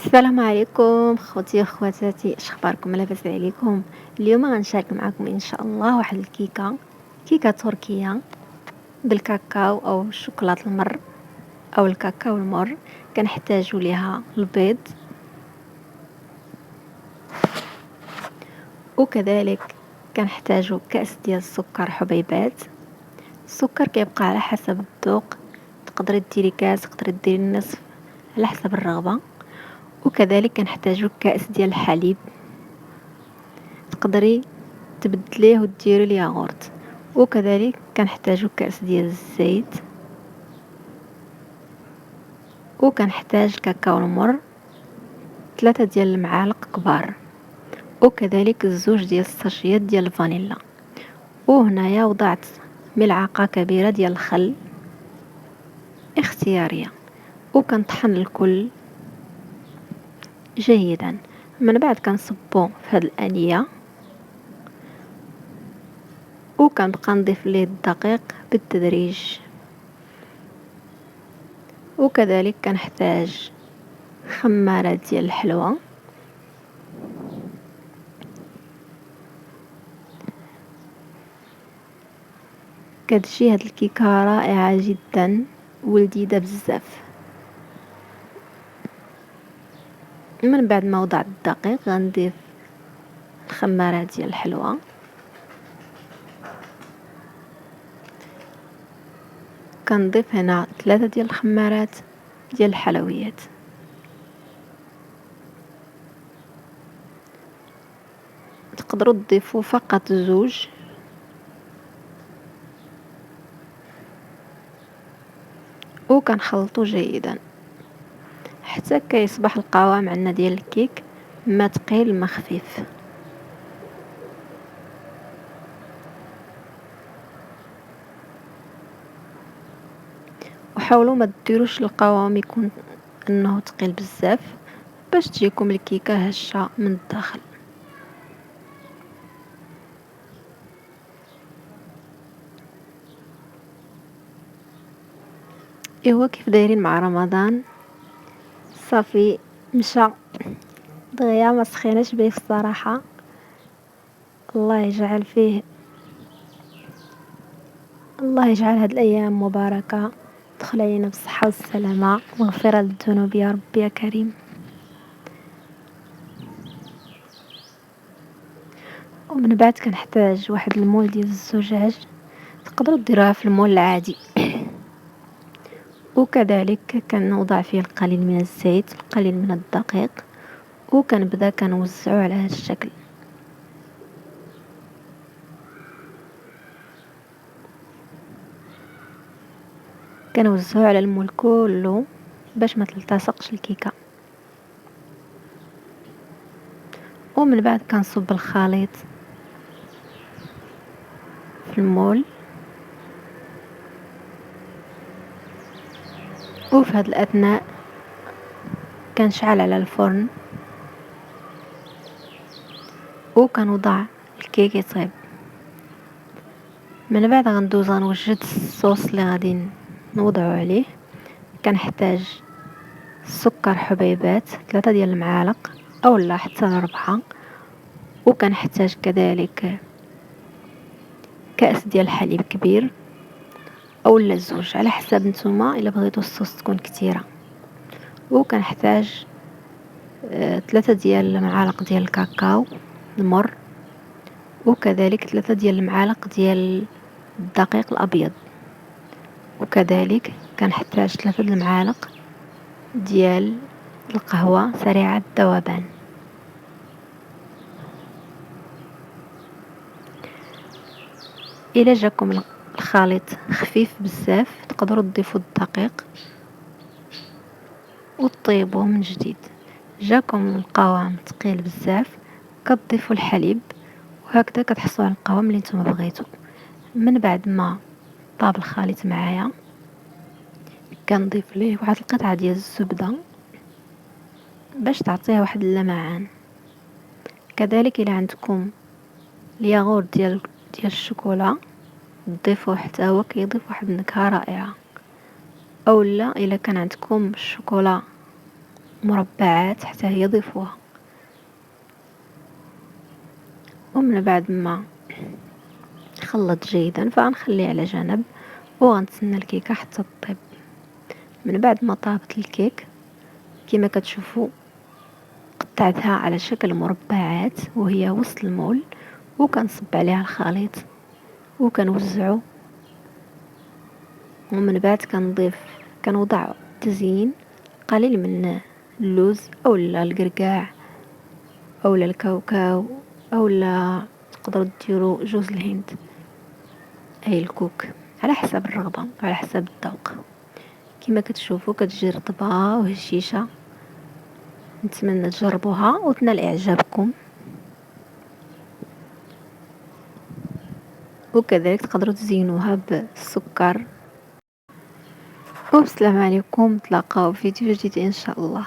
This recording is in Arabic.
السلام عليكم خوتي وخواتاتي، اش اخباركم؟ لاباس عليكم؟ اليوم غنشارك معكم ان شاء الله واحد كيكه تركيه بالكاكاو او الشوكولاط المر او الكاكاو المر. كنحتاجوا ليها البيض وكذلك كنحتاجوا كاس ديال السكر حبيبات. السكر كيبقى على حسب الذوق، تقدري ديري كاس، تقدري ديري النصف على حسب الرغبه. وكذلك كنحتاجوا كاس ديال الحليب، تقدري تبدليه وديري الياغورت. وكذلك كنحتاجو كاس ديال الزيت، وكنحتاج كاكاو المر 3 ديال المعالق كبار، وكذلك الزوج ديال الساشيات ديال الفانيلا. وهنايا وضعت ملعقه كبيره ديال الخل اختياريه، وكنطحن الكل جيدا. من بعد كنصبو في هاد الانيه، وكنبقى نضيف ليه الدقيق بالتدريج. وكذلك كنحتاج خمارة ديال الحلوى، كتجي هاد الكيكه رائعه جدا ولذيذه بزاف. من بعد ما وضعت الدقيق غنضيف الخمارة ديال الحلوى، كنضيف هنا 3 ديال الخمارات ديال الحلويات. تقدروا تضيفوا فقط زوج، وكنخلطوا جيدا حتى كيصبح القوام عندنا ديال الكيك ما ثقيل ما خفيف. وحاولوا ما ديروش القوام يكون انه ثقيل بزاف باش تجيكم الكيكه هشه من الداخل. ايوا كيف دايرين مع رمضان؟ صافي مشى دغيا، ما سخيناش به الصراحه. الله يجعل فيه، الله يجعل هاد الايام مباركه، تدخل علينا بالصحه والسلامه، مغفره للذنوب يا رب يا كريم. ومن بعد كنحتاج واحد المول ديال الزجاج، تقدروا ديروها في المول العادي. وكذلك كنوضع فيه القليل من الزيت، القليل من الدقيق، وكنبدا كنوزعو على هذا الشكل. كنوزعو على المول كله باش ما تلتصقش الكيكه. ومن بعد كنصب الخليط في المول، وفي هذا الاثناء كنشعل على الفرن وكنوضع الكيك يطيب. من بعد غندوز غنوجد الصوص اللي غادي نوضعو عليه. كنحتاج السكر حبيبات 3 ديال المعالق او لا حتى 4، وكنحتاج كذلك كاس ديال الحليب كبير او لا زوج على حسب نتوما الا بغيتو الصوص تكون كثيره. وكنحتاج 3 ديال المعالق ديال الكاكاو المر، وكذلك 3 ديال المعالق ديال الدقيق الابيض، وكذلك كنحتاج 3 ديال المعالق ديال القهوه سريعه الذوبان. الى جاكم الخليط خفيف بزاف تقدروا تضيفوا الدقيق وتطيبوه من جديد. جاكم القوام ثقيل بزاف كتضيفوا الحليب، وهكذا كتحصلوا على القوام اللي نتوما بغيتو. من بعد ما طاب الخليط معايا كنضيف ليه واحد القطعه ديال الزبده باش تعطيه واحد اللمعان. كذلك الى عندكم الياغورت ديال الشوكولا تضيفوه حتى هو كيضيف واحد النكهه رائعه. او لا الا كان عندكم الشوكولا مربعات حتى هي ضيفوها. ومن بعد ما خلط جيدا فغنخليه على جنب وغنتسنى الكيكه حتى تطيب. من بعد ما طابت الكيك كما كتشوفوا قطعتها على شكل مربعات وهي وسط المول، وكنصب عليها الخليط وكنوزعو. ومن بعد كنوضع تزيين قليل من اللوز اولا القرقاع اولا الكاوكاو اولا تقدروا ديروا جوز الهند اي الكوك على حسب الرغبه على حسب الذوق. كما كتشوفوا كتجي رطبه وهشيشه. نتمنى تجربوها وتنال اعجابكم، وكذلك تقدروا تزينوها بالسكر. والسلام عليكم، نتلاقاو في فيديو جديد ان شاء الله.